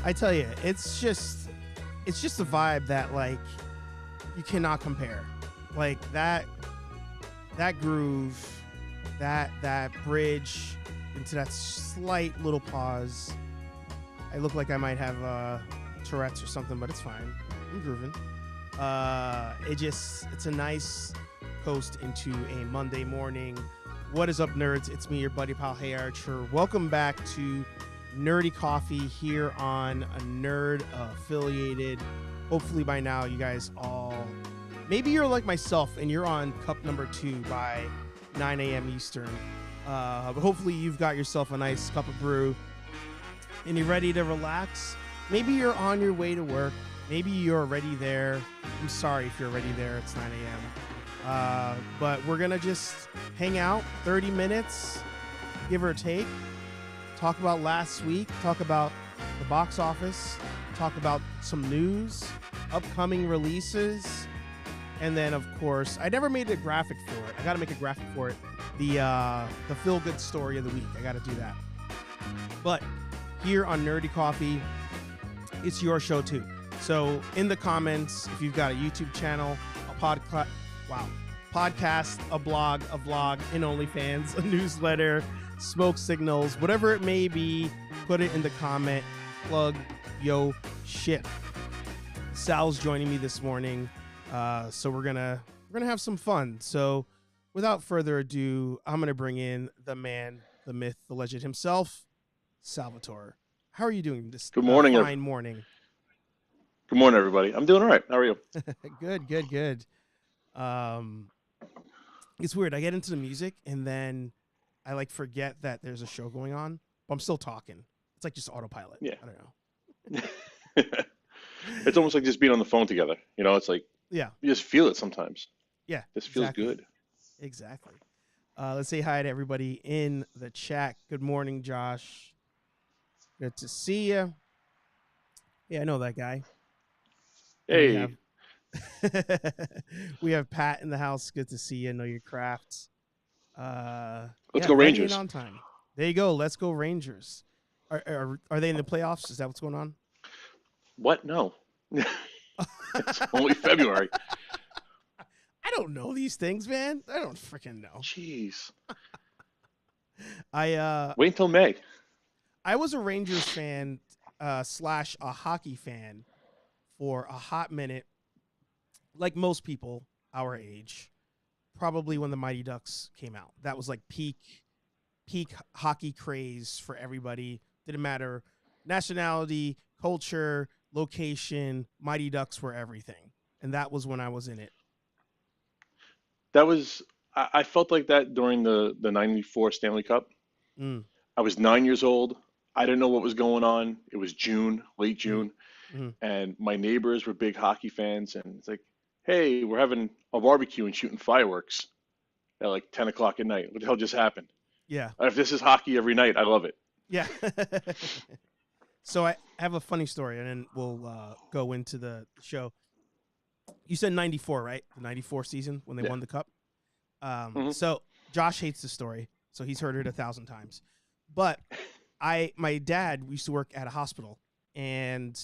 I tell you, it's just a vibe that like you cannot compare. Like that groove, that bridge into that slight little pause. I look like I might have Tourette's or something, but it's fine. I'm grooving. It's a nice coast into a Monday morning. What is up, nerds? It's me, your buddy pal, Hey Archer. Welcome back to Nerdy Coffee here on a nerd affiliated. Hopefully by now you guys all, maybe you're like myself and you're on cup number 2 by 9 a.m. Eastern. But hopefully you've got yourself a nice cup of brew and you're ready to relax. Maybe you're on your way to work. Maybe you're already there. I'm sorry if you're already there. It's 9 a.m. But we're going to just hang out 30 minutes, give or take. Talk about last week. Talk about the box office. Talk about some news, upcoming releases. And then, of course, I never made a graphic for it. I got to make a graphic for it. The feel-good story of the week. I got to do that. But here on Nerdy Coffee, it's your show too. So in the comments, if you've got a YouTube channel, a podcast, a blog, an OnlyFans, a newsletter, smoke signals, whatever it may be, put it in the comment. Plug yo shit. Sal's joining me this morning, so we're gonna have some fun. So without further ado, I'm gonna bring in the man, the myth, the legend himself, Salvatore. How are you doing this Good morning, fine morning? Good morning, everybody. I'm doing all right. How are you? Good. It's weird. I get into the music and then I like forget that there's a show going on, but I'm still talking. It's like just autopilot. Yeah. I don't know. It's almost like just being on the phone together. You know, it's like, yeah, you just feel it sometimes. Yeah. It just feels good. Exactly. Let's say hi to everybody in the chat. Good morning, Josh. Good to see you. Yeah, I know that guy. Hey. We have Pat in the house. Good to see you. Know your crafts. Let's go ready Rangers. and on time. There you go. Let's go Rangers. Are they in the playoffs? Is that what's going on? What? No. It's only February. I don't know these things, man. I don't freaking know. Jeez. Wait until May. I was a Rangers fan / a hockey fan for a hot minute, like most people our age, probably when the Mighty Ducks came out. That was like peak hockey craze for everybody. Didn't matter nationality, culture, location. Mighty Ducks were everything. And that was when I was in it. I felt like that during the 94 Stanley Cup. Mm. I was 9 years old. I didn't know what was going on. It was June, late June. Mm-hmm. And my neighbors were big hockey fans. And it's like, hey, we're having a barbecue and shooting fireworks at like 10 o'clock at night. What the hell just happened? Yeah. If this is hockey every night, I love it. Yeah. So I have a funny story, and then we'll go into the show. You said 94, right? The 94 season when they won the cup. So Josh hates the story, so he's heard it 1,000 times. But my dad used to work at a hospital, and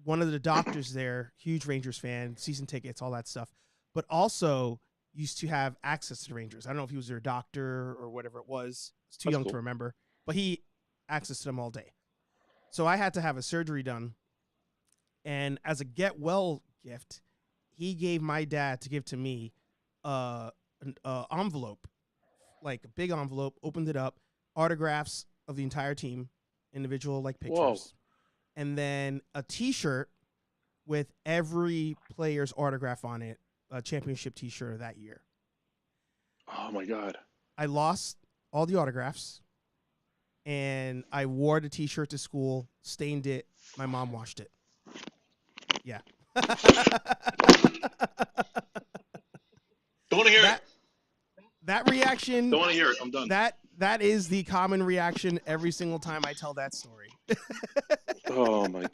one of the doctors there, huge Rangers fan, season tickets, all that stuff, but also used to have access to the Rangers. I don't know if he was their doctor or whatever it was. It's too young to remember, but he accessed them all day. So I had to have a surgery done, and as a get well gift, he gave my dad to give to me an envelope, like a big envelope, opened it up, autographs of the entire team, individual like pictures. Whoa. And then a T-shirt with every player's autograph on it, a championship T-shirt of that year. Oh, my God. I lost all the autographs, and I wore the T-shirt to school, stained it. My mom washed it. Yeah. Don't want to hear it. That reaction. Don't want to hear it. I'm done. That is the common reaction every single time I tell that story. Oh, my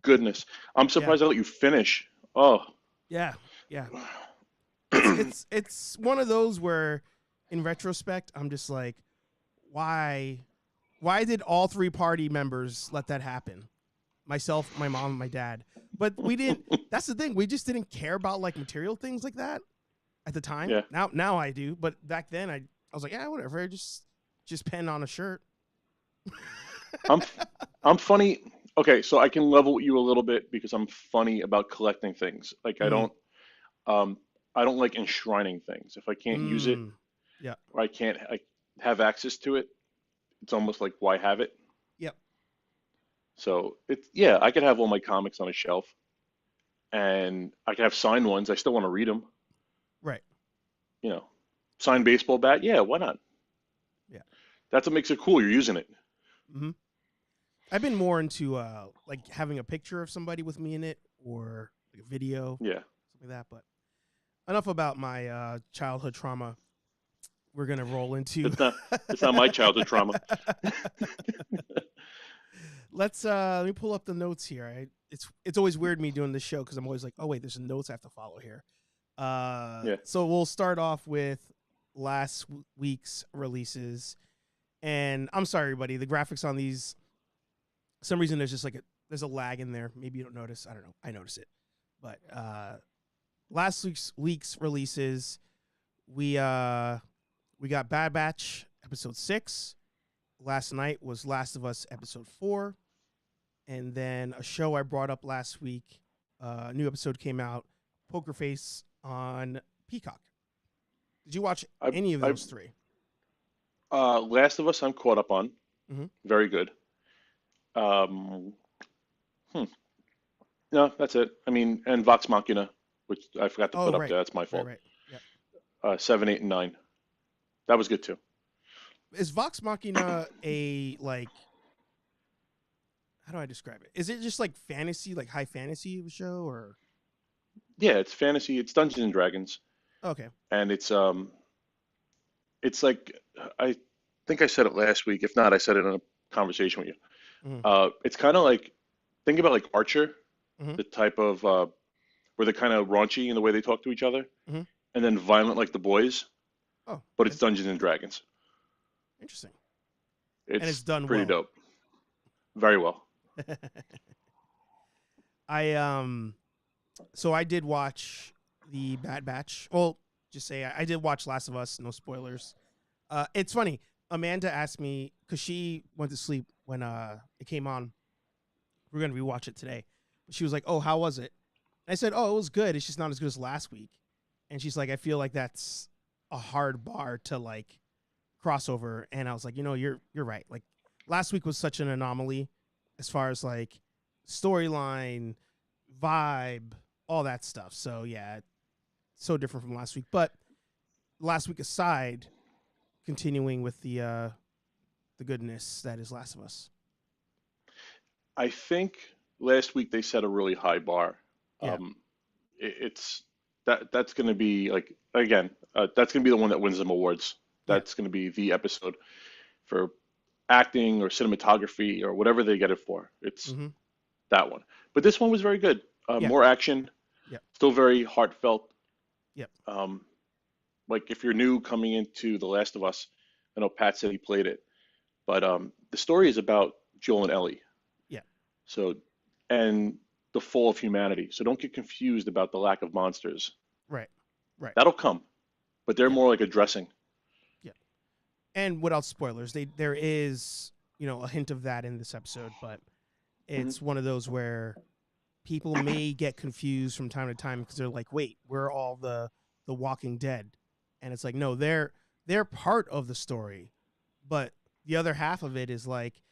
goodness. I'm surprised I let you finish. Oh. Yeah. It's one of those where, in retrospect, I'm just like, why did all 3 party members let that happen? myself, my mom, and my dad. But we didn't. That's the thing. We just didn't care about like material things like that at the time. Yeah. Now I do. But back then I was like, yeah, whatever. Just pen on a shirt. I'm I'm funny. Okay, so I can level you a little bit because I'm funny about collecting things. Like um I don't like enshrining things. If I can't use it Mm. Yeah. or I have access to it, it's almost like why have it? Yep. So it's yeah, I could have all my comics on a shelf and I could have signed ones. I still want to read them. Right. You know, signed Right. baseball bat. Yeah, why not? Yeah. That's what makes it cool. You're using it. Hmm. I've been more into like having a picture of somebody with me in it or like a video, Yeah. something like that. But enough about my childhood trauma. We're gonna roll into. It's not it's not my childhood trauma. Let me pull up the notes here. It's always weird me doing this show because I'm always like, oh wait, there's some notes I have to follow here. Yeah. So we'll start off with last week's releases, and I'm sorry, everybody. The graphics on these, for some reason there's just like there's a lag in there. Maybe you don't notice. I don't know. I notice it, but last week's releases, we got Bad Batch episode 6. Last night was Last of Us episode 4. And then a show I brought up last week, a new episode came out, Poker Face on Peacock. Did you watch I any of I those three? Last of Us I'm caught up on. Mm-hmm. Very good. Um, hmm. No, that's it. I mean, and Vox Machina, which I forgot to Oh, put up right. there. That's my Right, fault. right. Yeah. 7, 8, and 9. That was good too. Is Vox Machina a, like, how do I describe it? Is it just like fantasy, like high fantasy of a show, or? Yeah, it's fantasy. It's Dungeons and Dragons, Okay. and it's like I think I said it last week. If not, I said it in a conversation with you. Mm-hmm. It's kind of like think about like Archer, Mm-hmm. the type of where they're kind of raunchy in the way they talk to each other, Mm-hmm. and then violent like the boys, Oh, but okay. it's Dungeons and Dragons. Interesting. And it's It's done pretty well. dope. Very well. I so I did watch the Bad Batch. Well, just say I did watch Last of Us. No spoilers. It's funny. Amanda asked me because she went to sleep when it came on. We're gonna rewatch it today. She was like, "Oh, how was it?" And I said, "Oh, it was good. It's just not as good as last week." And she's like, "I feel like that's a hard bar to like crossover." And I was like, you're right. Like last week was such an anomaly as far as like storyline, vibe, all that stuff. So yeah, so different from last week. But last week aside, continuing with the goodness that is Last of Us. I think last week they set a really high bar. Yeah. It's that's going to be like again, that's going to be the one that wins them awards. Yeah. That's going to be the episode for acting or cinematography or whatever they get it for. It's Mm-hmm. that one. But this one was very good. Yeah. More action, Yeah. still very heartfelt. Yep. Like if you're new coming into The Last of Us, I know Pat said he played it, but the story is about Joel and Ellie. Yeah. So, and the fall of humanity. So don't get confused about the lack of monsters. Right. Right. That'll come, but they're Yeah. more like addressing. Yeah. And without spoilers, there is a hint of that in this episode, but Hmm. it's one of those where people may get confused from time to time because they're like, wait, we're all the Walking Dead, and it's like, no, they're part of the story, but the other half of it is like,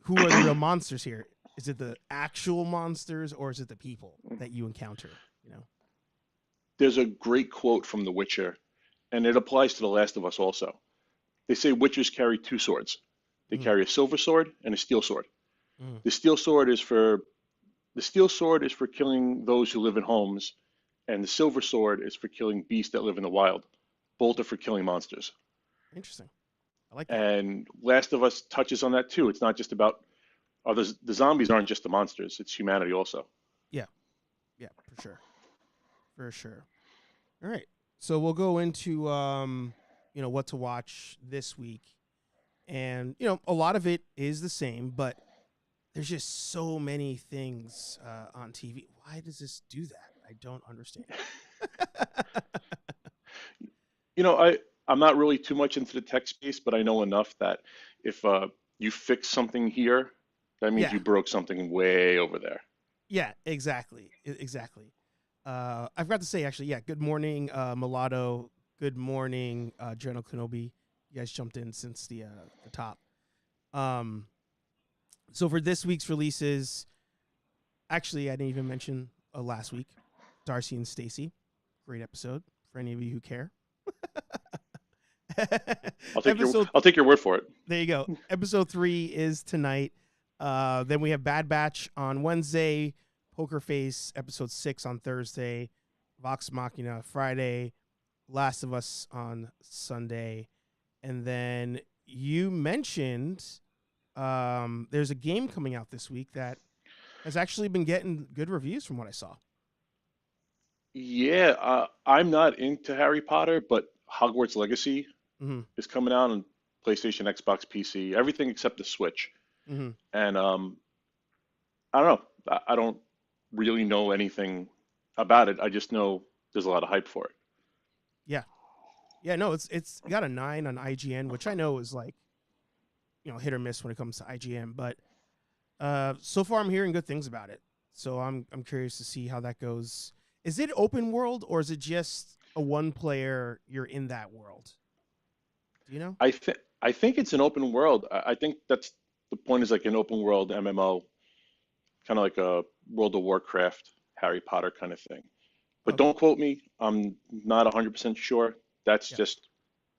who are the real monsters here? Is it the actual monsters or is it the people that you encounter? There's a great quote from The Witcher, and it applies to The Last of Us also. They say witchers carry two swords. They Mm, carry a silver sword and a steel sword. mm. The steel sword is for the steel sword is for killing those who live in homes, and the silver sword is for killing beasts that live in the wild. Both are for killing monsters. Interesting. I like that. And Last of Us touches on that too. It's not just about the zombies aren't just the monsters; it's humanity also. Yeah, yeah, for sure, for sure. All right, so we'll go into what to watch this week, and a lot of it is the same, but there's just so many things on TV. Why does this do that? I don't understand. You know, I'm not really too much into the tech space, but I know enough that if you fix something here, that means Yeah, you broke something way over there. yeah, exactly, exactly. I forgot to say actually. Yeah, good morning, Mulatto. Good morning, General Kenobi. You guys jumped in since the top. Um, so for this week's releases, actually, I didn't even mention last week, Darcy and Stacy. Great episode for any of you who care. Episode I'll take your word for it. There you go. Episode 3 is tonight. Then we have Bad Batch on Wednesday, Poker Face episode 6 on Thursday, Vox Machina Friday, Last of Us on Sunday, and then you mentioned there's a game coming out this week that has actually been getting good reviews from what I saw. Yeah, I'm not into Harry Potter, but Hogwarts Legacy Mm-hmm. is coming out on PlayStation, Xbox, PC, everything except the Switch. Mm-hmm. And I don't know. I don't really know anything about it. I just know there's a lot of hype for it. Yeah, yeah. No, it's got a 9 on IGN, which I know is like hit or miss when it comes to IGN, but so far I'm hearing good things about it. So I'm curious to see how that goes. Is it open world or is it just a one player? You're in that world. Do you know? I think it's an open world. I think that's the point is like an open world MMO, kind of like a World of Warcraft, Harry Potter kind of thing. But Okay. don't quote me. I'm not 100% sure. That's Yeah. just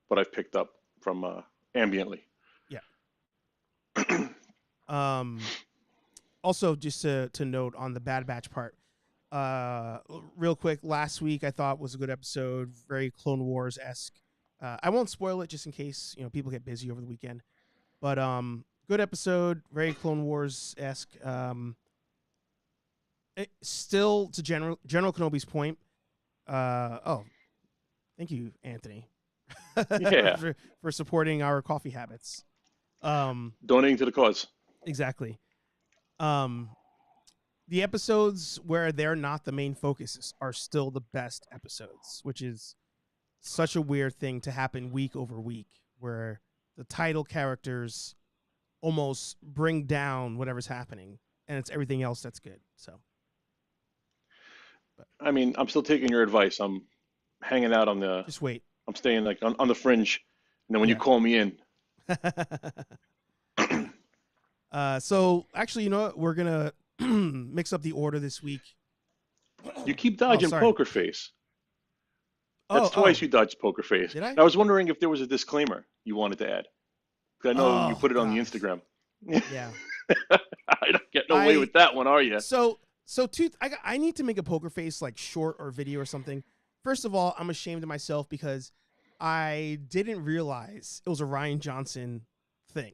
what I've picked up from ambiently. Yeah. Um. Also, just to note on the Bad Batch part, real quick. Last week I thought was a good episode, very Clone Wars esque. I won't spoil it just in case people get busy over the weekend. But good episode, very Clone Wars esque. Still to General Kenobi's point. Oh, thank you, Anthony, Yeah, for supporting our coffee habits. donating to the cause. Exactly. Um, the episodes where they're not the main focuses are still the best episodes, which is such a weird thing to happen week over week, where the title characters almost bring down whatever's happening, and it's everything else that's good. So, but I mean, I'm still taking your advice. I'm hanging out on the, just wait. I'm staying like on the fringe. And then when you Yeah. call me in, So actually, you know what? We're gonna mix up the order this week. you keep Oh, dodging sorry. Poker Face. That's Oh, twice you dodged Poker Face. did I? And I was wondering if there was a disclaimer you wanted to add. 'Cause I know you Oh put it on the gosh. Instagram. Yeah. I don't get no way I with that one, are you? I need to make a Poker Face like short or video or something. First of all, I'm ashamed of myself because I didn't realize it was a Ryan Johnson thing.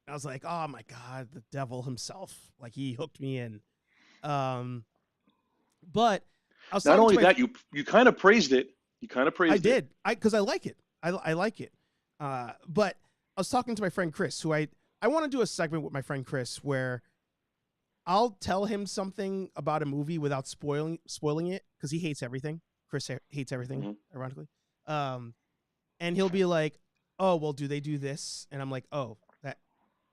I was like, oh my god, the devil himself, like he hooked me in. Um, but I was Not talking to only my that, you kind of praised it. You kind of I praised it. did. Because I like it. I like it. But I was talking to my friend Chris, who I want to do a segment with my friend Chris where I'll tell him something about a movie without spoiling it because he hates everything. Chris hates everything, Hmm. ironically. Um, and he'll be like, "Oh, well, do they do this?" And I'm like, "Oh, that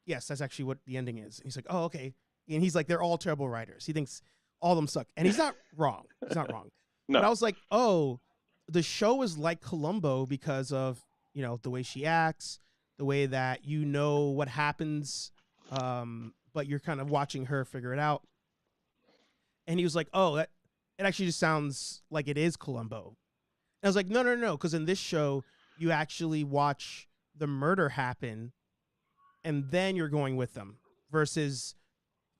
yes, that's actually what the ending is." And he's like, "Oh, okay." And he's like, "They're all terrible writers." He thinks all of them suck, and he's not wrong. He's not wrong. But No, I was like, "Oh, the show is like Columbo because of the way she acts, the way that what happens, but you're kind of watching her figure it out." And he was like, "Oh, it actually just sounds like it is Columbo." And I was like, "No, no, no, because in this show you actually watch the murder happen, and then you're going with them, versus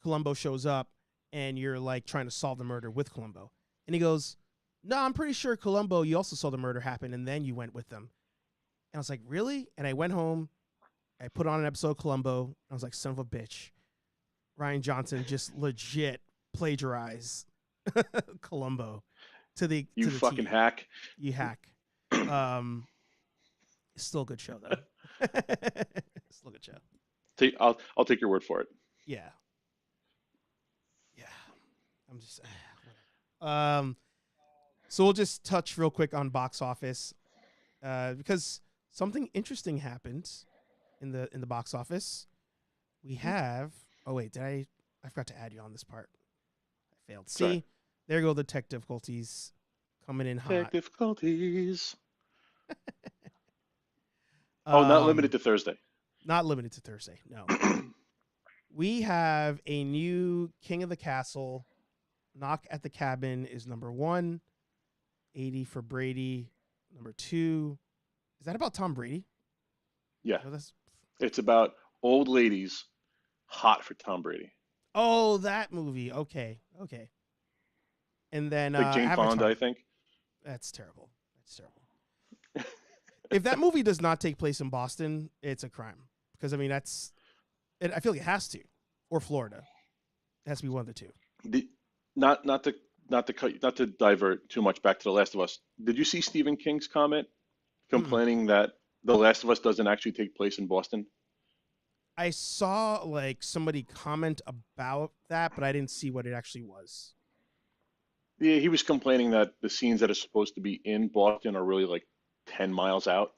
Columbo shows up and you're like trying to solve the murder with Columbo." And he goes, "No, I'm pretty sure Columbo, you also saw the murder happen and then you went with them." And I was like, "Really?" And I went home, I put on an episode of Columbo, and I was like, son of a bitch. Ryan Johnson just legit plagiarized Columbo you to the fucking T. hack. You hack. Um, Still a good show though. Still a good show. I'll take your word for it. Yeah. I'm just whatever. So we'll just touch real quick on box office because something interesting happened in the box office. We have. Oh wait, did I? I forgot to add you on this part. I failed. Sorry. See, there go the tech difficulties coming in Tech hot. difficulties. Oh, not limited Um, to Thursday. not limited to Thursday. No, we have a new King of the Castle. Knock at the Cabin is number one. 80 for Brady. Number two. Is that about Tom Brady? Yeah, No, that's. it's about old ladies hot for Tom Brady. Oh, that movie. Okay, okay. And then Like Jane Fonda, I Avatar. think. That's terrible. That's terrible. If that movie does not take place in Boston, it's a crime. Because I mean, that's. I feel like it has to, or Florida. It has to be one of the two. The, not to divert too much back to The Last of Us. Did you see Stephen King's comment Mm-mm. complaining that The Last of Us doesn't actually take place in Boston? I saw like somebody comment about that, but I didn't see what it actually was. Yeah, he was complaining that the scenes that are supposed to be in Boston are really like 10 miles out.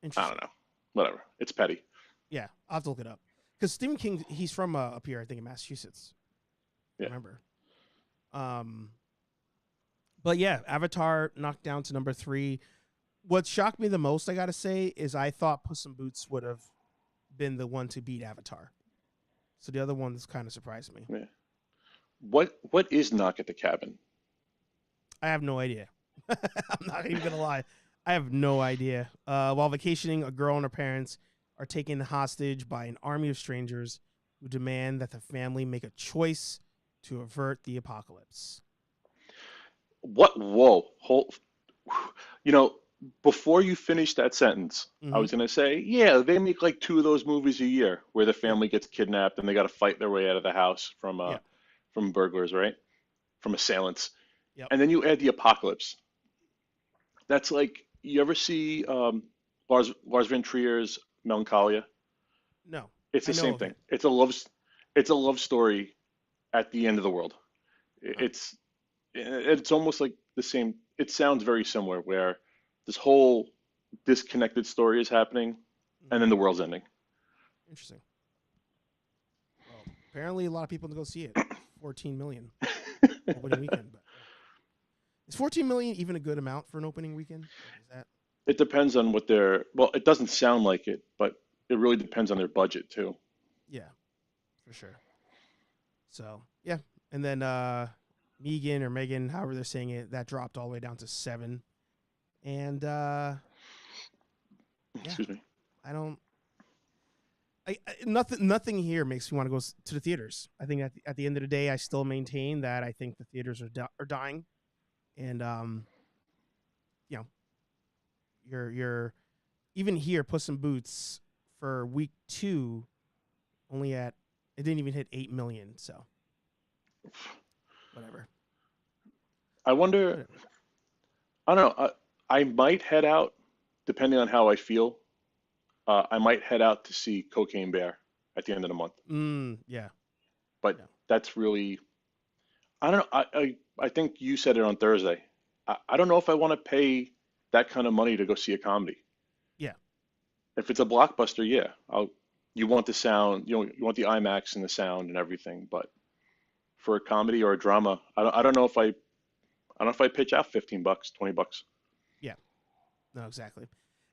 I don't Interesting. know. Whatever. It's petty. Yeah, I'll have to look it up. Because Stephen King, he's from up here, I think, in Massachusetts. I Yeah. remember. Um, but yeah, Avatar knocked down to number three. What shocked me the most, I gotta say, is I thought Puss in Boots would have been the one to beat Avatar. So the other ones kind of surprised me. Yeah. What is Knock at the Cabin? I have no idea. I'm not even gonna lie. I have no idea. While vacationing, a girl and her parents are taken hostage by an army of strangers who demand that the family make a choice to avert the apocalypse. What? Whoa. You know, before you finish that sentence, I Mm-hmm. was gonna say, yeah, they make like two of those movies a year where the Yep. family gets kidnapped and they got to fight their way out of the house Yep. from burglars, right? From assailants. Yep. And then you add the apocalypse. That's like you ever see Lars von Trier's Melancholia? No, It's I the know same of thing. it. It's a love story at the end of the world. Huh. It's almost like the same. It sounds very similar where this whole disconnected story is happening and Mm-hmm. then the world's ending. Interesting. Well, apparently a lot of people to go see it. 14 million opening weekend, but yeah. Is 14 million even a good amount for an opening weekend? Like, is that? It depends on what their, well, it doesn't sound like it, but it really depends on their budget too. Yeah, for sure. So yeah, and then Megan or Megan, however they're saying it, that dropped all the way down to seven. And yeah, Excuse me. I don't. Nothing here makes me want to go to the theaters. I think at the end of the day, I still maintain that I think the theaters are dying, and you know, you're even here, Puss in Boots for week two only at it didn't even hit 8 million. So whatever, I wonder, whatever. I don't know. I might head out depending on how I feel. I might head out to see Cocaine Bear at the end of the month. Yeah, But yeah, that's really, I don't know. I think you said it on Thursday. I don't know if I want to pay that kind of money to go see a comedy. yeah. If it's a blockbuster, yeah, you want the sound, you want the IMAX and the sound and everything. But for a comedy or a drama, I don't know if I don't know if I pitch out $15, $20. Yeah. No, exactly.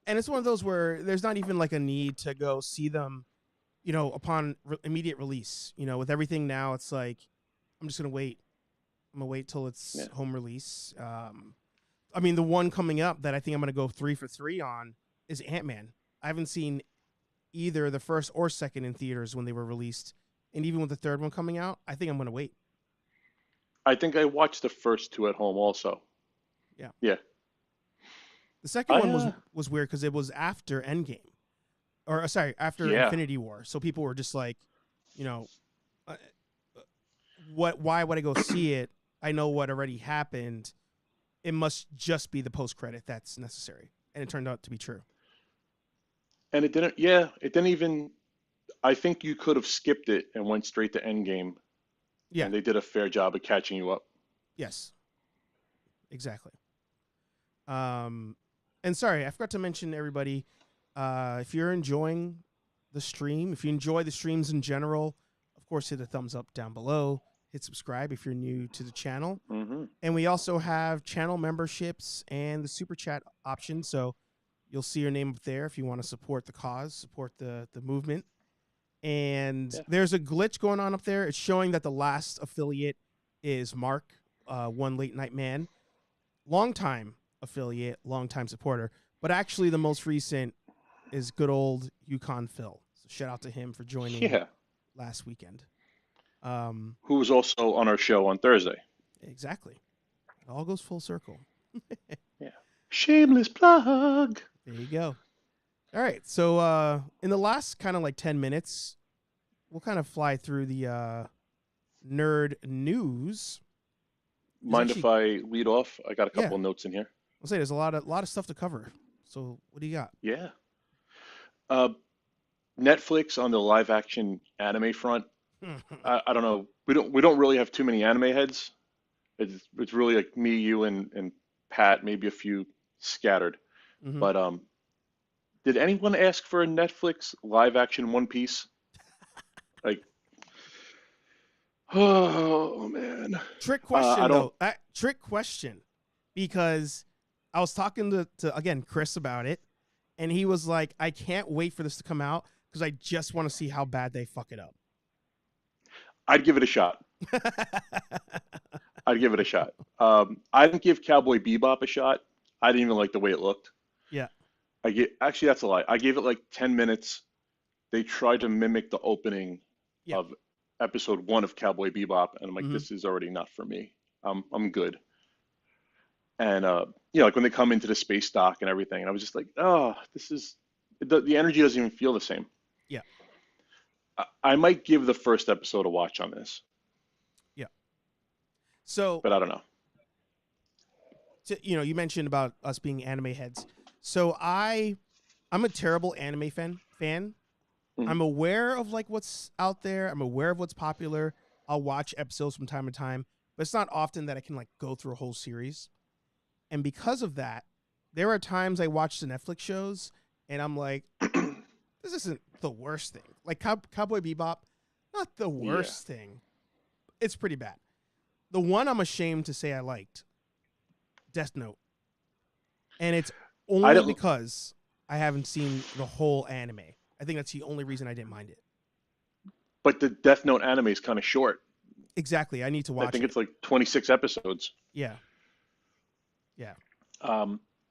And it's one of those where there's not even like a need to go see them, upon immediate release. With everything now, it's like I'm just gonna wait. I'm gonna wait till it's Yeah. home release. I mean, the one coming up that I think I'm gonna go 3 for 3 on is Ant-Man. I haven't seen either the first or second in theaters when they were released, and even with the third one coming out, I think I'm gonna wait. I think I watched the first two at home also. Yeah. Yeah. The second I one was weird because it was after Endgame, or sorry, after yeah. Infinity War. So people were just like, you know, uh, what? Why would I go see it? I know what already happened. It must just be the post credit that's necessary, and it turned out to be true. And it didn't, yeah, it didn't even, I think you could have skipped it and went straight to Endgame Yeah. and they did a fair job of catching you up. Yes. Exactly. And sorry, I forgot to mention everybody. If you're enjoying the stream, if you enjoy the streams in general, of course, hit a thumbs up down below. Hit subscribe if you're new to the channel. Mm-hmm. And we also have channel memberships and the super chat option. So you'll see your name up there if you want to support the cause, support the movement. And there's a glitch going on up there. It's showing that the last affiliate is Mark, One Late Night Man. Longtime affiliate, longtime supporter. But actually the most recent is good old Yukon Phil. So shout out to him for joining last weekend. Who was also on our show on Thursday. Exactly. It all goes full circle. Yeah. Shameless plug. There you go. All right. So in the last kind of like 10 minutes, we'll kind of fly through the nerd news. Mind if I lead off? I got a couple of notes in here. I'll say there's a lot of stuff to cover. So what do you got? Yeah. Netflix on the live action anime front. I don't know. We don't really have too many anime heads. It's really like me, you, and Pat, maybe a few scattered. Mm-hmm. But did anyone ask for a Netflix live action One Piece? Like, oh man. Trick question though. Trick question, because I was talking to again Chris about it, and he was like, "I can't wait for this to come out because I just want to see how bad they fuck it up." I'd give it a shot. I'd give it a shot. I didn't give Cowboy Bebop a shot. I didn't even like the way it looked. Yeah. Actually, that's a lie. I gave it like 10 minutes. They tried to mimic the opening of episode 1 of Cowboy Bebop, and I'm like, this is already not for me. I'm good. And like when they come into the space dock and everything, and I was just like, oh, the energy doesn't even feel the same. Yeah. I might give the first episode a watch on this. Yeah. So, but I don't know. You mentioned about us being anime heads. So I'm a terrible anime fan. Mm-hmm. I'm aware of like what's out there. I'm aware of what's popular. I'll watch episodes from time to time, but it's not often that I can like go through a whole series. And because of that, there are times I watch the Netflix shows and I'm like, this isn't the worst thing. Like Cowboy Bebop, not the worst thing. It's pretty bad. The one I'm ashamed to say I liked, Death Note. And it's only because I haven't seen the whole anime. I think that's the only reason I didn't mind it. But the Death Note anime is kind of short. Exactly. I need to watch it. I think it's like 26 episodes. Yeah. Yeah.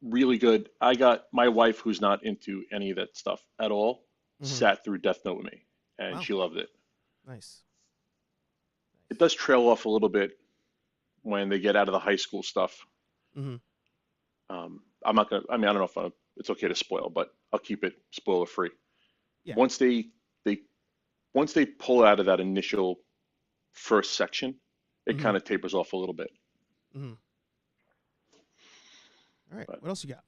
Really good. I got my wife, who's not into any of that stuff at all, sat through Death Note with me, and she loved it. Nice. It does trail off a little bit when they get out of the high school stuff. Mm-hmm. I'm not gonna. I mean, I don't know if it's okay to spoil, but I'll keep it spoiler free. Yeah. Once they pull out of that initial first section, it kind of tapers off a little bit. Mm-hmm. All right. What else you got?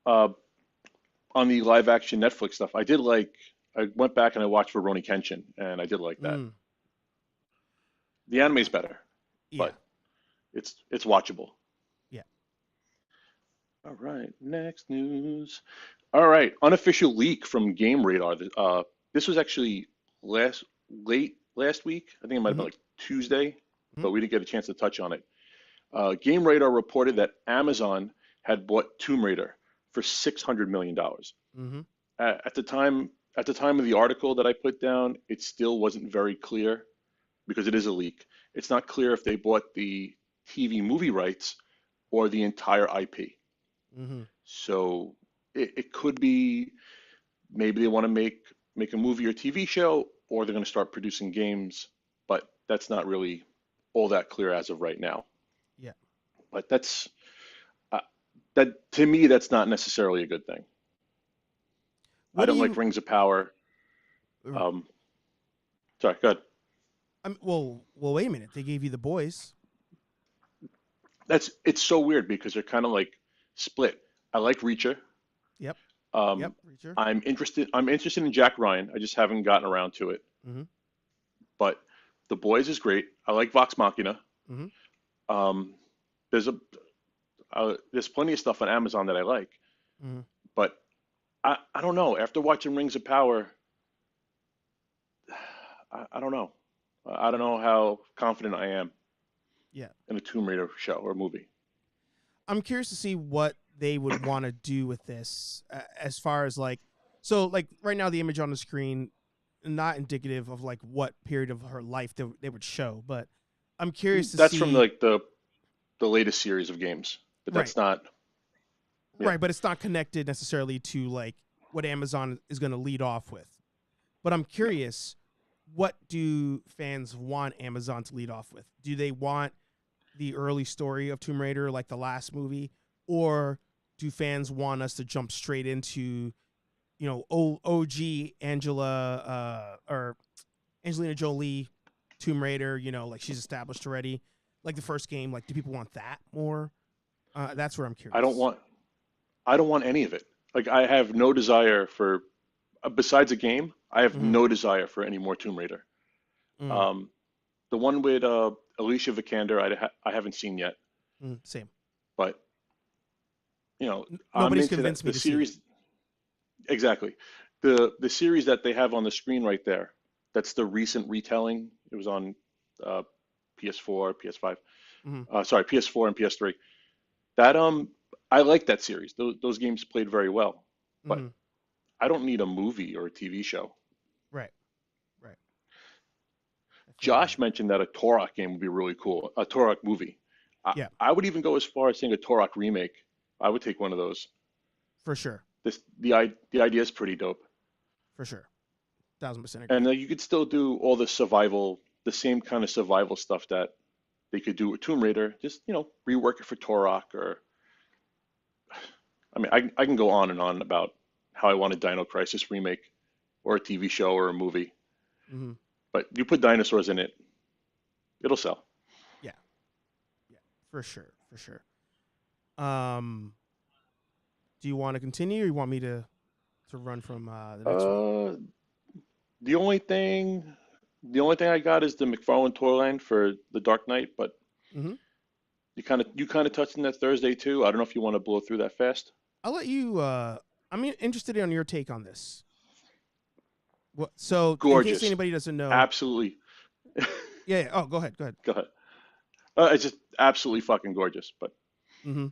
Oh, on the live action Netflix stuff, I went back and I watched Rurouni Kenshin, and I did like that. The anime's better, but it's watchable. Yeah. All right. Next news. All right. Unofficial leak from Game Radar. This was actually late last week. I think it might have been like Tuesday, but we didn't get a chance to touch on it. Game Radar reported that Amazon had bought Tomb Raider for $600 million. Mm-hmm. At the time of the article that I put down, it still wasn't very clear because it is a leak. It's not clear if they bought the TV movie rights or the entire IP. Mm-hmm. So it could be maybe they want to make a movie or TV show, or they're going to start producing games, but that's not really all that clear as of right now. Yeah. But that to me, that's not necessarily a good thing. I don't like Rings of Power. Sorry, go ahead. Well, wait a minute. They gave you The Boys. It's so weird because they're kind of like split. I like Reacher. Yep. Reacher. I'm interested in Jack Ryan. I just haven't gotten around to it. Mm-hmm. But The Boys is great. I like Vox Machina. Mm-hmm. Um, there's plenty of stuff on Amazon that I like, Mm-hmm. but I don't know. After watching Rings of Power, I don't know. I don't know how confident I am Yeah. in a Tomb Raider show or movie. I'm curious to see what they would want to do with this, as far as like, so like right now the image on the screen, not indicative of like what period of her life they would show, but I'm curious to That's from see. like the latest series of games, but Right, that's not. Yeah, right, but it's not connected necessarily to like what Amazon is going to lead off with. But I'm no. curious, what do fans want Amazon to lead off with? Do they want the early story of Tomb Raider, like the last movie, or do fans want us to jump straight into, OG or Angelina Jolie Tomb Raider? Like she's established already, like the first game. Like, do people want that more? That's where I'm I don't curious. want. I don't want any of it. Like I have no desire for. Besides a game, I have Mm-hmm. no desire for any more Tomb Raider. Mm, Um, the one with Alicia Vikander, I haven't seen yet, same. but I'm Nobody's into convinced that. me The to see it. series, exactly. The series that they have on the screen right there, that's the recent retelling. It was on uh, PS4, PS5. Mm-hmm. Sorry, PS4 and PS3. That I like that series. Those games played very well, but Mm-hmm. I don't need a movie or a TV show. Right. Right. I feel you on Josh that. mentioned that a Turok game would be really cool, a Turok movie. Yeah, I would even go as far as saying a Turok remake. I would take one of those. for sure. The idea is pretty dope, For sure. 1,000% and agree. you could still do all the same kind of survival stuff that they could do with Tomb Raider. Just rework it for Turok, or I mean, I can go on and on about how I want a Dino Crisis remake or a TV show or a movie, Mm-hmm. but you put dinosaurs in it, it'll sell. Yeah. Yeah. For sure. For sure. Um, do you want to continue, or you want me to run from the next one? Uh, the only thing, the only thing I got is the McFarlane toy line for the Dark Knight, but Mm-hmm. you kind of touched on that Thursday too. I don't know if you want to blow through that fast. I'll let you. I'm interested in your take on this. What? So, in case Gorgeous, anybody doesn't know, absolutely. yeah. Yeah. Oh, go ahead. Go ahead. Go ahead. It's just absolutely fucking gorgeous. But Mm-hmm.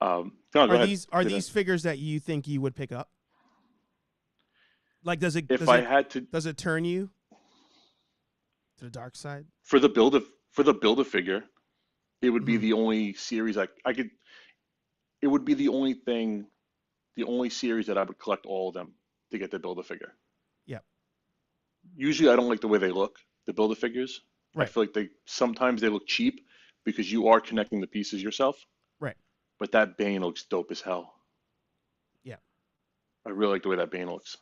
no, go Are ahead. these figures that you think you would pick up? Like, If I had to, does it turn you to the dark side? for the build a figure, it would be Mm-hmm. the only series I could. It would be the only thing, the only series that I would collect all of them to get the build a figure. Yep. Usually, I don't like the way they look, the build a figures. I Right. feel like they look cheap because you are connecting the pieces yourself. Right. But that Bane looks dope as hell. Yeah. I really like the way that Bane looks.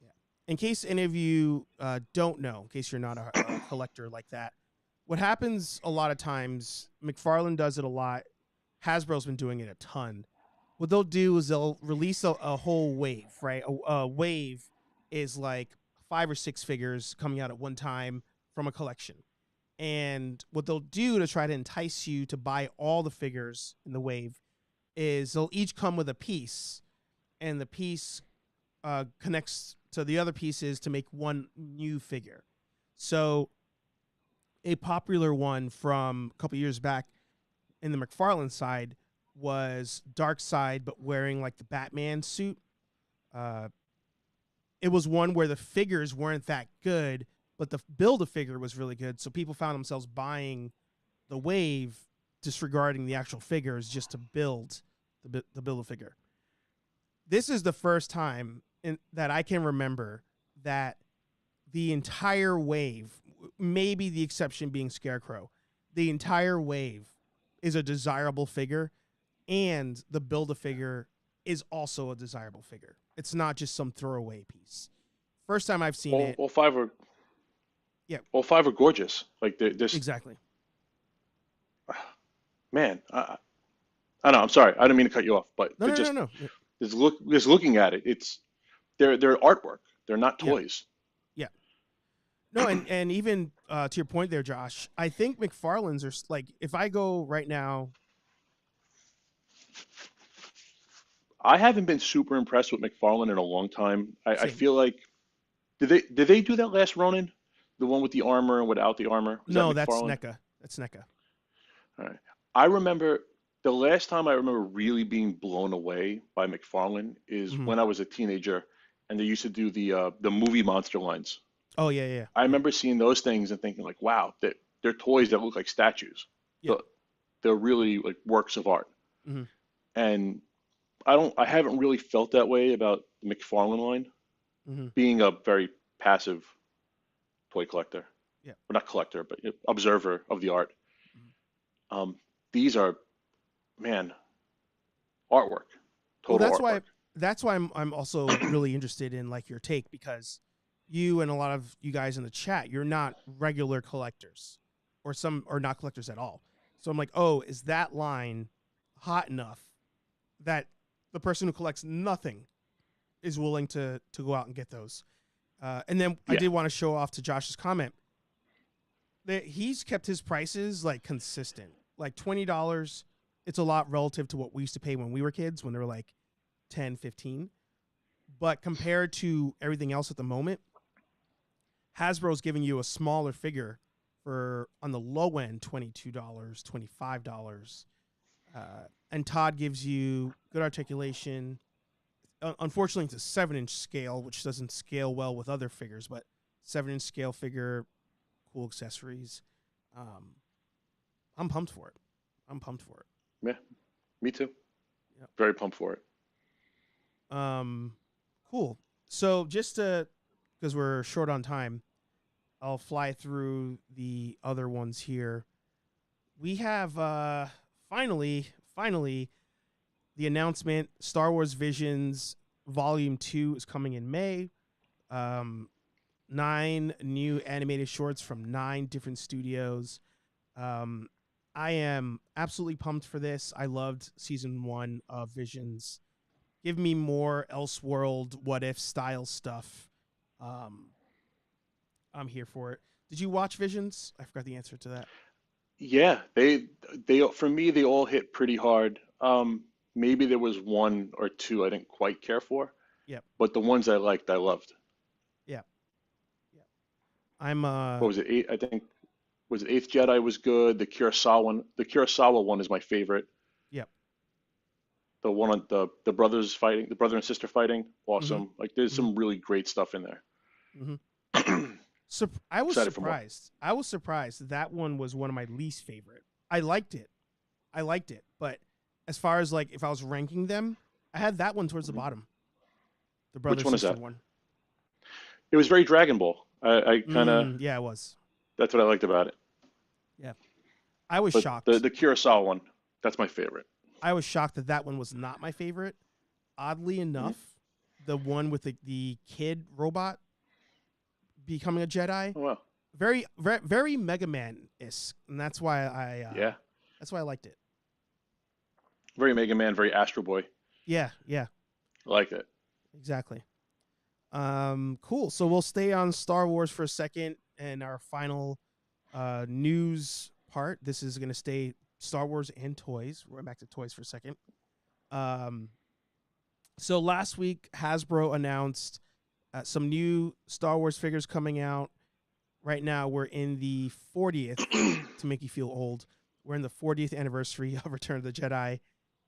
Yeah. In case any of you don't know, in case you're not a collector like that, what happens a lot of times, McFarlane does it a lot. Hasbro's been doing it a ton. What they'll do is they'll release a whole wave, right? A wave is like 5 or 6 figures coming out at one time from a collection. And what they'll do to try to entice you to buy all the figures in the wave is they'll each come with a piece, and the piece connects to the other pieces to make one new figure. So a popular one from a couple years back in the McFarlane side was Darkseid, but wearing like the Batman suit. Uh, it was one where the figures weren't that good, but the build a figure was really good. So people found themselves buying the wave, disregarding the actual figures just to build the build a figure. This is the first time that I can remember that the entire wave, maybe the exception being Scarecrow, the entire wave is a desirable figure, and the build a figure is also a desirable figure. It's not just some throwaway piece. First time I've seen All, it. all five are Yeah, all five are gorgeous. Like they're just exactly. man. I know. I'm sorry. I didn't mean to cut you off, but No, no, no, no. Yeah, just looking at it. It's they're artwork. They're not yeah, toys. yeah. No, and even to your point there, Josh, I think McFarlane's are like, if I go right now, I haven't been super impressed with McFarlane in a long time. I same. feel like did they do that last Ronin? The one with the armor and without the armor? Was that No, that's McFarlane? NECA. That's NECA. All right. I remember the last time I remember really being blown away by McFarlane is Hmm. when I was a teenager and they used to do the movie monster lines. Oh yeah, yeah, I yeah, remember seeing those things and thinking like, wow, they're toys that look like statues. yeah. But they're really like works of art. Hmm. And I haven't really felt that way about the McFarlane line, Hmm. being a very passive toy collector. Yeah. Well, not collector, but observer of the art. Mhm. Um, these are, man, artwork, Well, total artwork. that's why I'm also really interested in like your take, because you and a lot of you guys in the chat, you're not regular collectors, or some or not collectors at all. So I'm like, oh, is that line hot enough that the person who collects nothing is willing to go out and get those? And then I Yeah, did want to show off to Josh's comment that he's kept his prices like consistent, like $20. It's a lot relative to what we used to pay when we were kids, when they were like 10, 15. But compared to everything else at the moment, Hasbro's giving you a smaller figure for, on the low end, $22, $25. And Todd gives you good articulation. Unfortunately, it's a 7-inch scale, which doesn't scale well with other figures, but 7-inch scale figure, cool accessories. Um, I'm pumped for it. I'm pumped for it. yeah, me too. Yep. Very pumped for it. Cool. So just to, because we're short on time, I'll fly through the other ones here. We have finally the announcement: Star Wars Visions Volume 2 is coming in May. 9 new animated shorts from 9 different studios. Um, I am absolutely pumped for this. I loved season 1 of Visions. Give me more Elseworld, what if style stuff. Um, I'm here for it. Did you watch Visions? I forgot the answer to that. Yeah, they for me they all hit pretty hard. Maybe there was one or two I didn't quite care for, Yep. but the ones I liked, I loved. Yep. Yep. I'm What was it? Eight, I think was it Eighth Jedi was good. The Kurosawa one is my favorite. yep. The one on the brothers fighting, the brother and sister fighting, Mhm. awesome. Like there's Mhm. some really great stuff in there. Mhm. I was Excited for more. surprised. I was surprised that one was one of my least favorite. I liked it. I liked it, but as far as like if I was ranking them, I had that one towards the Mhm. bottom. The brother Which one is sister that? one. It was very Dragon Ball. I kind of Yeah, it was. that's what I liked about it. Yeah. I was But the shocked. the Kurosawa one, that's my favorite. I was shocked that that one was not my favorite. Oddly Mhm. enough, the one with the kid robot becoming a Jedi, Oh wow. very Mega Man esque, and Yeah. that's why I liked it. Very Mega Man, very Astro Boy. Yeah, yeah, I liked it. exactly. Cool. So we'll stay on Star Wars for a second, and our final news part. This is going to stay Star Wars and toys. We're going back to toys for a second. Um, so last week Hasbro announced some new Star Wars figures coming out. Right now we're in the 40th, to make you feel old. We're in the 40th anniversary of Return of the Jedi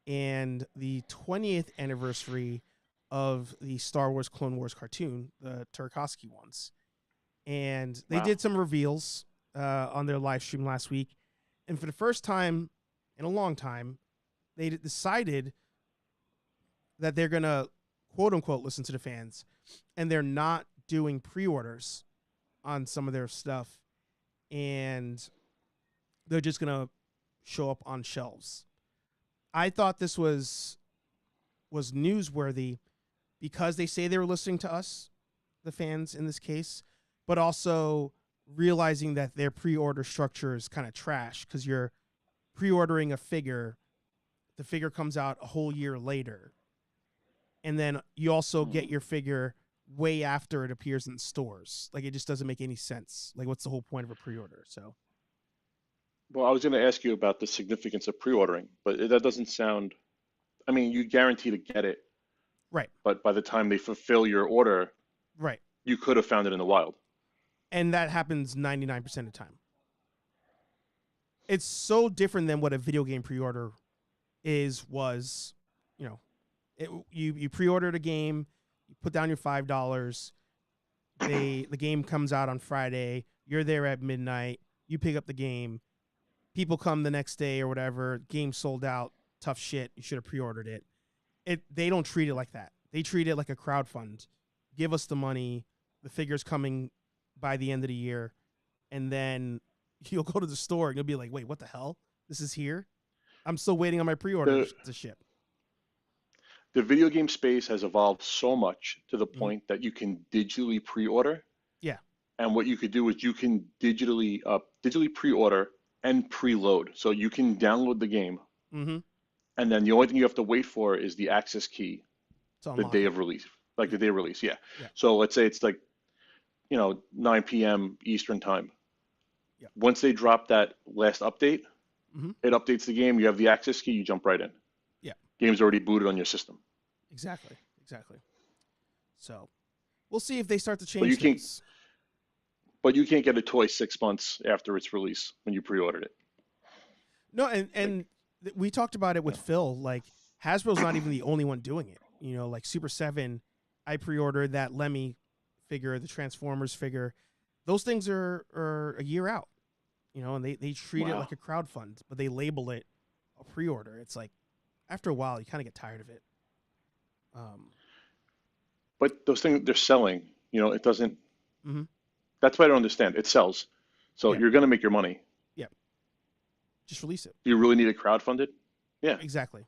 and the 20th anniversary of the Star Wars Clone Wars cartoon, the Tarkovsky ones. And they Wow. did some reveals on their live stream last week. And for the first time in a long time, they decided that they're going to, quote unquote, listen to the fans. And they're not doing pre orders on some of their stuff. And they're just going to show up on shelves. I thought this was newsworthy because they say they were listening to us, the fans in this case, but also realizing that their pre-order structure is kind of trash because you're pre-ordering a figure, the figure comes out a whole year later, and then you also Mhm. get your figure way after it appears in stores. Like, it just doesn't make any sense. Like, what's the whole point of a pre-order? So, Well, I was going to ask you about the significance of pre-ordering, but that doesn't sound. I mean, you guarantee to get it, right, but by the time they fulfill your order, right. you could have found it in the wild. And that happens 99% of the time. It's so different than what a video game pre-order was, you know, you pre-ordered a game, you put down your $5, the game comes out on Friday, you're there at midnight, you pick up the game, people come the next day or whatever, game sold out, tough shit, you should have pre-ordered it. They don't treat it like that. They treat it like a crowdfund. Give us the money, the figure's coming by the end of the year, and then you'll go to the store and you'll be like, wait, what the hell? This is here? I'm still waiting on my pre-order to ship. The video game space has evolved so much to the Mm-hmm. point that you can digitally pre-order. Yeah. And what you could do is you can digitally pre-order and preload. So you can download the game, Mm-hmm. and then the only thing you have to wait for is the access key the day of release, like the day of release. Yeah. Yeah. So let's say it's like, 9 p.m. Eastern time. Yeah. Once they drop that last update, Mm-hmm. it updates the game. You have the access key. You jump right in. Yeah. Game's already booted on your system. Exactly. So we'll see if they start to change But you can't. things. But you can't get a toy 6 months after its release when you pre-ordered it. No, and we talked about it with Phil. Like, Hasbro's not even the only one doing it. Like Super 7, I pre-ordered that Lemmy figure, the Transformers figure. Those things are a year out. And they treat it Wow. like a crowdfund, but they label it a pre-order. It's like, after a while, you kind of get tired of it. But those things they're selling, it doesn't. Mm-hmm. That's what I don't understand. It sells, so Yeah. you're going to make your money. Yeah. Just release it. Do you really need it crowdfunded? Yeah. Exactly.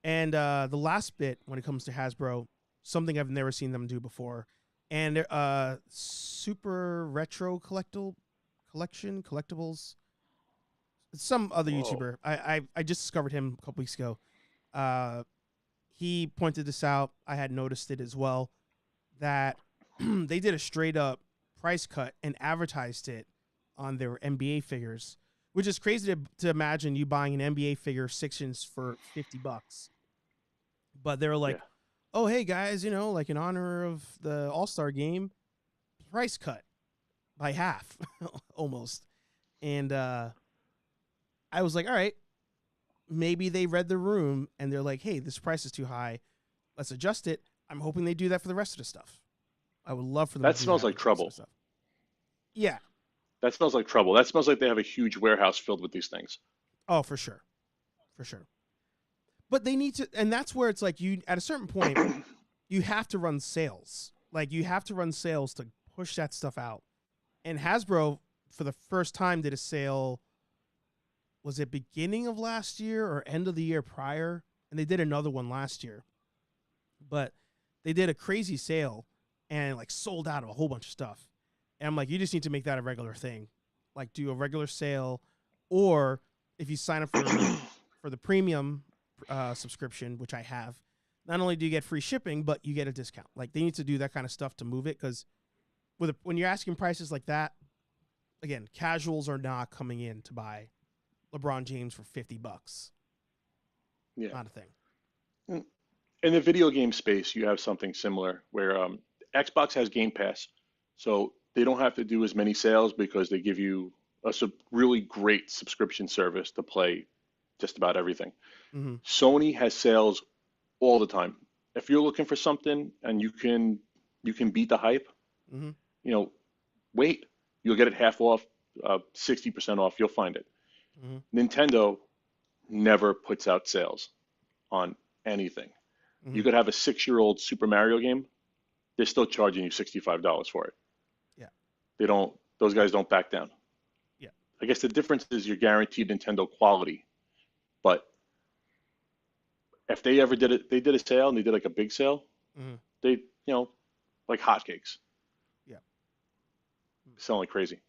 And the last bit when it comes to Hasbro, something I've never seen them do before, and super retro collectibles. Some other Whoa. YouTuber. I just discovered him a couple weeks ago. He pointed this out. I had noticed it as well, that they did a straight up price cut and advertised it on their NBA figures, which is crazy to imagine you buying an NBA figure 6-inch for $50. But they were like, Yeah. oh, hey guys, like in honor of the All-Star game, price cut by half almost. And I was like, all right, maybe they read the room and they're like, hey, this price is too high. Let's adjust it. I'm hoping they do that for the rest of the stuff. I would love for them That to do smells that like with the rest of trouble. the stuff. Yeah. That smells like trouble. That smells like they have a huge warehouse filled with these things. Oh, for sure. But they need to, and that's where it's like you, at a certain point, you have to run sales. Like, you have to run sales to push that stuff out. And Hasbro, for the first time, did a sale, was it beginning of last year or end of the year prior? And they did another one last year. But they did a crazy sale and like sold out of a whole bunch of stuff. And I'm like, you just need to make that a regular thing. Like, do a regular sale, or if you sign up for the premium subscription, which I have, not only do you get free shipping, but you get a discount. Like, they need to do that kind of stuff to move it, because when you're asking prices like that, again, casuals are not coming in to buy LeBron James for $50. Yeah. Not a thing. In the video game space, you have something similar where Xbox has Game Pass, so they don't have to do as many sales because they give you a really great subscription service to play just about everything. Mm-hmm. Sony has sales all the time. If you're looking for something and you can beat the hype, Mm-hmm. wait, you'll get it half off, 60% off. You'll find it. Mm-hmm. Nintendo never puts out sales on anything. Mm-hmm. You could have a 6-year-old Super Mario game. They're still charging you $65 for it. Yeah. Those guys don't back down. Yeah. I guess the difference is you're guaranteed Nintendo quality. But if they ever did it, they did a sale and they did like a big sale, Mm-hmm. they, like hotcakes. Yeah. Selling like crazy.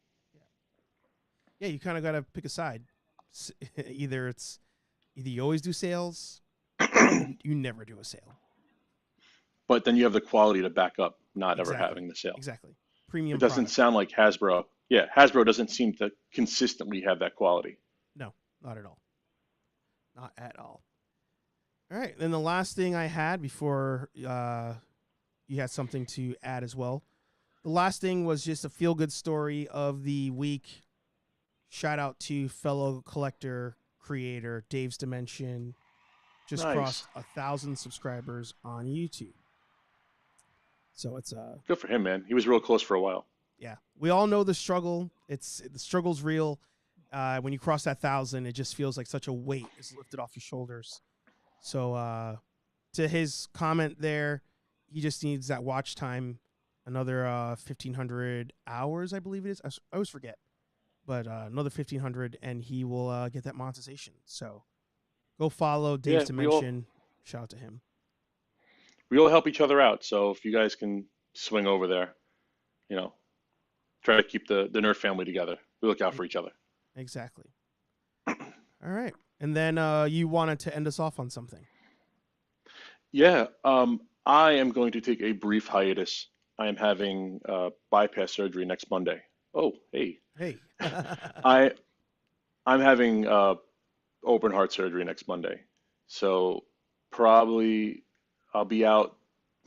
Yeah, you kind of got to pick a side. Either you always do sales, or you never do a sale. but then you have the quality to back up not ever Exactly. having the sale. Exactly. It Premium doesn't product. sound like Hasbro. Yeah, Hasbro doesn't seem to consistently have that quality. No, not at all. Not at all. All right. Then the last thing I had before you had something to add as well. The last thing was just a feel good story of the week. Shout out to fellow collector creator Dave's Dimension. Just Nice. crossed 1,000 subscribers on YouTube. So it's Good for him, man. He was real close for a while. yeah. We all know the struggle. The struggle's real. When you cross that 1,000, it just feels like such a weight is lifted off your shoulders. So to his comment there, he just needs that watch time, another 1,500 hours, I believe it is. I always forget, but another 1,500, and he will get that monetization. So go follow Dave's Dimension. Shout out to him. We all help each other out. So if you guys can swing over there, try to keep the nerd family together. We look out for each other. Exactly. All right. And then you wanted to end us off on something. Yeah, I am going to take a brief hiatus. I am having bypass surgery next Monday. Oh, hey. Hey. I'm having open heart surgery next Monday. So probably I'll be out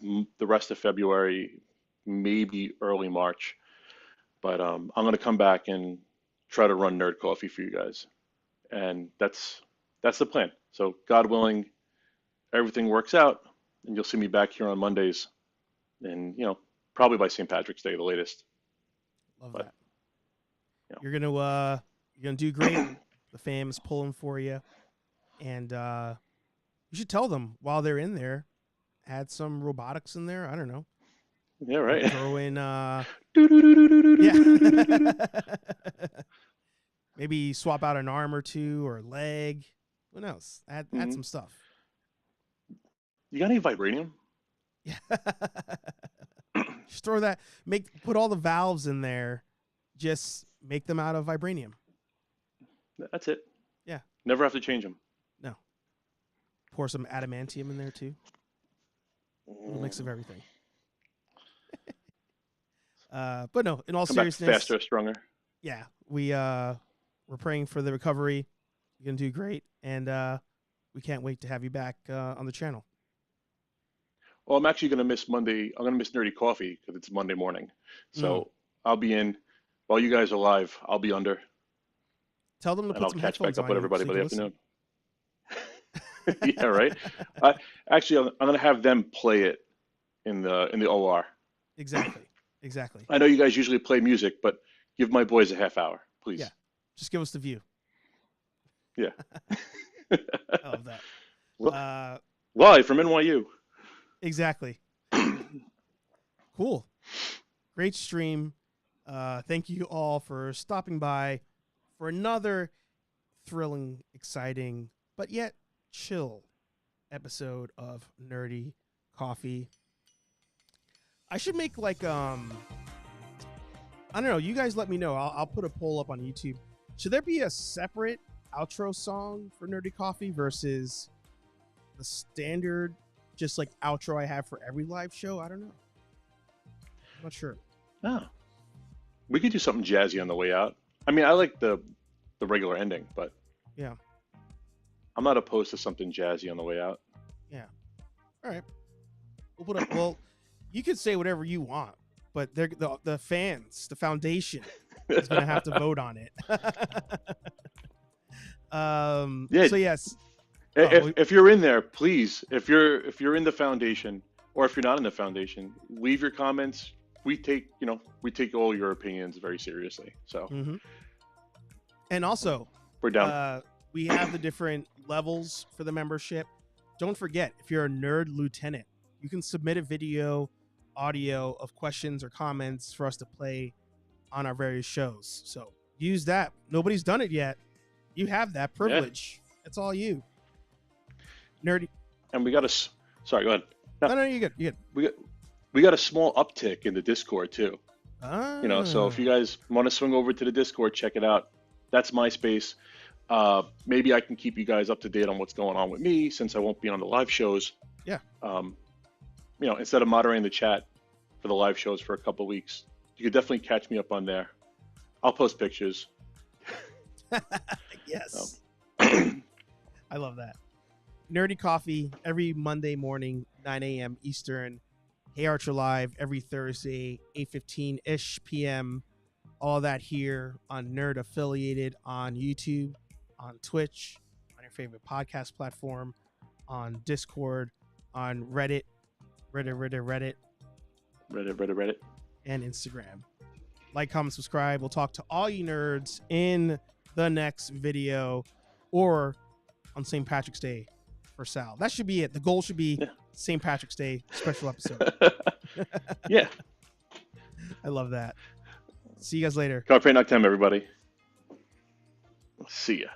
the rest of February, maybe early March. But I'm going to come back and try to run Nerd Coffee for you guys. And that's the plan. So God willing, everything works out, and you'll see me back here on Mondays, and probably by St. Patrick's Day, the latest. Love that. You're gonna do great. The fam's pulling for you, and you should tell them while they're in there, add some robotics in there. I don't know. Yeah, right. Throw in yeah. Maybe swap out an arm or two or a leg. Who knows? Add some stuff. You got any vibranium? Yeah. Just throw that. Put all the valves in there. Just make them out of vibranium. That's it. Yeah. Never have to change them. No. Pour some adamantium in there too. A little mix of everything. But no, in all seriousness, faster, stronger. Yeah, we're praying for the recovery. You're gonna do great, and we can't wait to have you back on the channel. Well, I'm actually gonna miss Monday. I'm gonna miss Nerdy Coffee because it's Monday morning. So I'll be in while you guys are live. I'll be under. Tell them to put some catch headphones back up on with everybody by the listen. afternoon. Yeah, right. Actually, I'm gonna have them play it in the OR. Exactly. I know you guys usually play music, but give my boys a half hour, please. Yeah. Just give us the view. Yeah. I love that. Live from NYU. Exactly. Cool. Great stream. Thank you all for stopping by for another thrilling, exciting, but yet chill episode of Nerdy Coffee. I should make like I don't know. You guys let me know. I'll put a poll up on YouTube. Should there be a separate outro song for Nerdy Coffee versus the standard, just like outro I have for every live show? I don't know. I'm not sure. No. We could do something jazzy on the way out. I mean, I like the regular ending, but yeah, I'm not opposed to something jazzy on the way out. Yeah. All right. We'll put up. Well, you could say whatever you want, but the fans, the foundation, is going to have to vote on it. Yeah. So yes. If you're in there, please, if you're in the foundation, or if you're not in the foundation, leave your comments. We take all your opinions very seriously. So. Mm-hmm. And also, we're down. We have the different levels for the membership. Don't forget, if you're a nerd lieutenant, you can submit a video, audio of questions or comments for us to play on our various shows. So use that. Nobody's done it yet. You have that privilege. Yeah. It's all you. Nerdy. And we got sorry, go ahead. No, you're good. You're good. We got a small uptick in the Discord too. Ah. So if you guys want to swing over to the Discord, check it out. That's my space. Maybe I can keep you guys up to date on what's going on with me since I won't be on the live shows. Yeah. instead of moderating the chat for the live shows for a couple weeks, you could definitely catch me up on there. I'll post pictures. Yes. I love that. Nerdy Coffee every Monday morning, 9 a.m. Eastern. Hey Archer Live every Thursday, 8:15-ish p.m. All that here on Nerd Affiliated on YouTube, on Twitch, on your favorite podcast platform, on Discord, on Reddit, Reddit, and Instagram. Like, comment, subscribe. We'll talk to all you nerds in the next video or on St. Patrick's Day for Sal. That should be it. The goal should be St. Patrick's Day special episode. Yeah. I love that. See you guys later. Carpe Noctem, everybody. See ya.